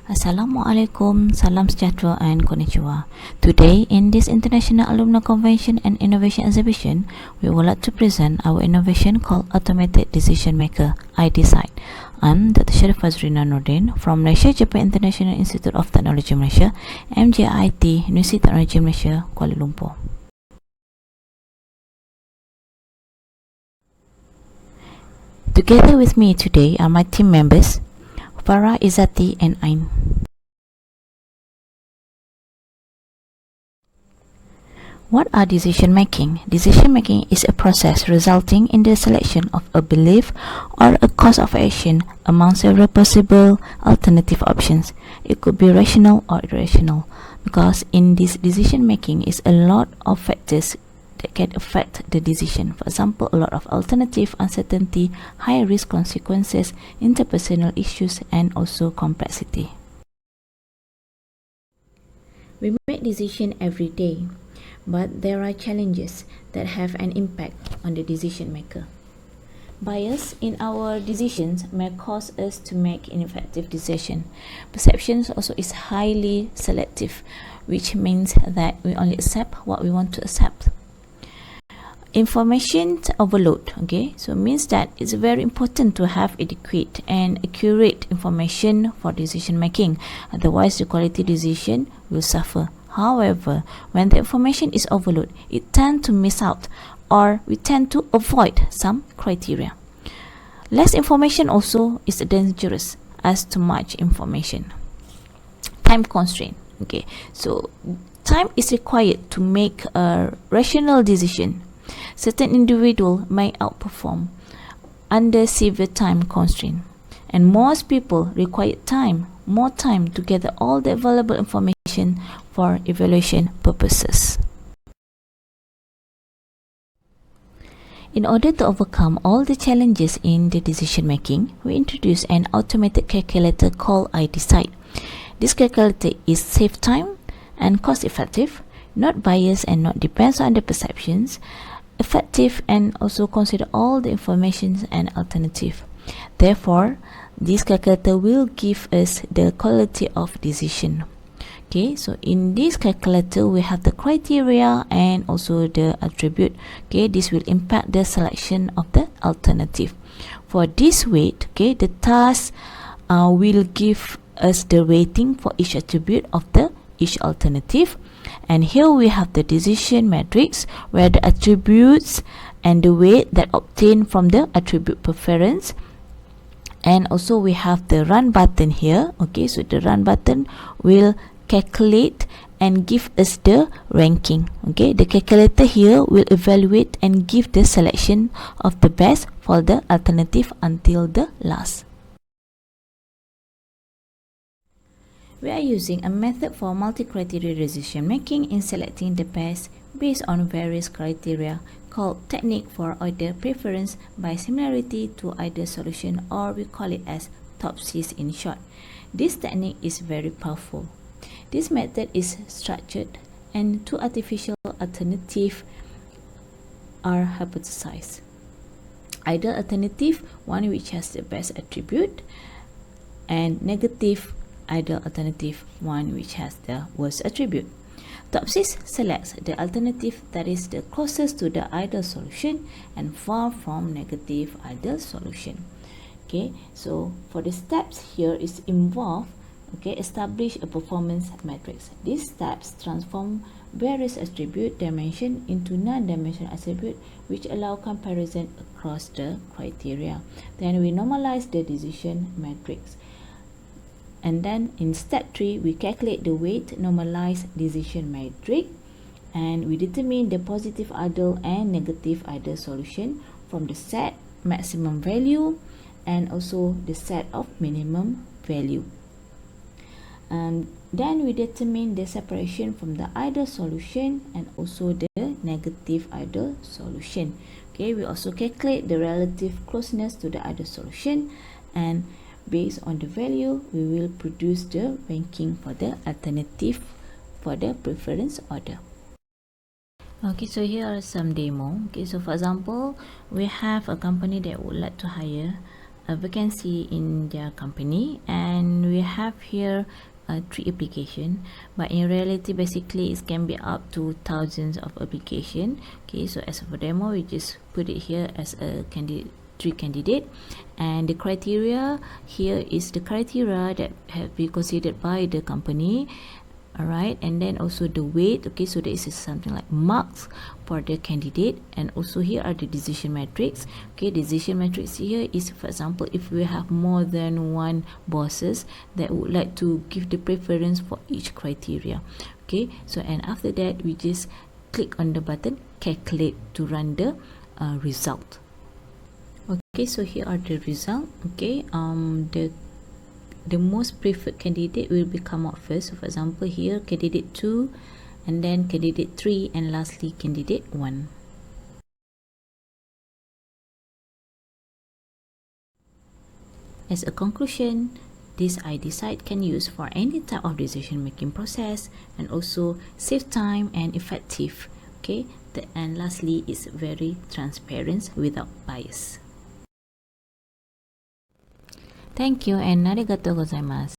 Assalamualaikum, salam sejahtera and konnichiwa. Today, in this International Alumni Convention and Innovation Exhibition, we would like to present our innovation called Automated Decision Maker, iDecide. I'm Dr. Sharif Fazrina Nordin from Malaysia Japan International Institute of Technology Malaysia, MJIT, University Technology Malaysia, Kuala Lumpur. Together with me today are my team members, Farah, Izzati and Ain. What are decision making? Decision making is a process resulting in the selection of a belief or a course of action among several possible alternative options. It could be rational or irrational, because in this decision making is a lot of factors that can affect the decision. For example, a lot of alternative, uncertainty, high risk consequences, interpersonal issues, and also complexity. We make decisions every day, but there are challenges that have an impact on the decision maker. Bias in our decisions may cause us to make ineffective decisions. Perceptions also is highly selective, which means that we only accept what we want to accept. Information overload, so means that it's very important to have adequate and accurate information for decision making, otherwise the quality decision will suffer. However, when the information is overload, it tends to miss out, or we tend to avoid some criteria. Less information also is dangerous as too much information. Time constraint, so time is required to make a rational decision. Certain individual may outperform under severe time constraint, and most people require more time to gather all the available information for evaluation purposes. In order to overcome all the challenges in the decision making, we introduce an automated calculator called iDecide. This calculator is save time and cost effective, not biased and not depends on the perceptions, effective and also consider all the information and alternative. Therefore, this calculator will give us the quality of decision. So in this calculator we have the criteria and also the attribute. This will impact the selection of the alternative. For this weight, the task will give us the rating for each attribute of each alternative. And here we have the decision matrix, where the attributes and the weight that obtained from the attribute preference. And also we have the run button here. So the run button will calculate and give us the ranking. The calculator here will evaluate and give the selection of the best for the alternative until the last. We are using a method for multi-criteria decision making in selecting the best based on various criteria, called technique for order preference by similarity to either solution, or we call it as TOPSIS in short. This technique is very powerful. This method is structured and two artificial alternatives are hypothesized. Ideal alternative, one which has the best attribute, and negative ideal alternative, one which has the worst attribute. TOPSIS selects the alternative that is the closest to the ideal solution and far from negative ideal solution. So for the steps here is involved, establish a performance matrix. These steps transform various attribute dimension into non-dimensional attribute, which allow comparison across the criteria. Then we normalize the decision matrix. And then in step 3, we calculate the weight normalized decision matrix, and we determine the positive ideal and negative ideal solution from the set maximum value and also the set of minimum value. And then we determine the separation from the ideal solution and also the negative ideal solution. We also calculate the relative closeness to the ideal solution, and based on the value we will produce the ranking for the alternative for the preference order. So here are some demo. So for example, we have a company that would like to hire a vacancy in their company, and we have here 3 application, but in reality basically it can be up to thousands of application. Okay, so as for demo, we just put it here as a candidate, 3 candidate, and the criteria here is the criteria that have been considered by the company. All right, and then also the weight. Okay, so this is something like marks for the candidate, and also here are the decision matrix. Okay, decision matrix here is, for example, if we have more than one bosses that would like to give the preference for each criteria. Okay, so and after that we just click on the button calculate to run the result. Okay, so here are the result. Okay, the most preferred candidate will be come out first. So for example here, candidate 2, and then candidate 3, and lastly candidate 1. As a conclusion, this iDecide can use for any type of decision making process, and also save time and effective. Okay, and lastly, it's very transparent without bias. Thank you and arigatou gozaimasu.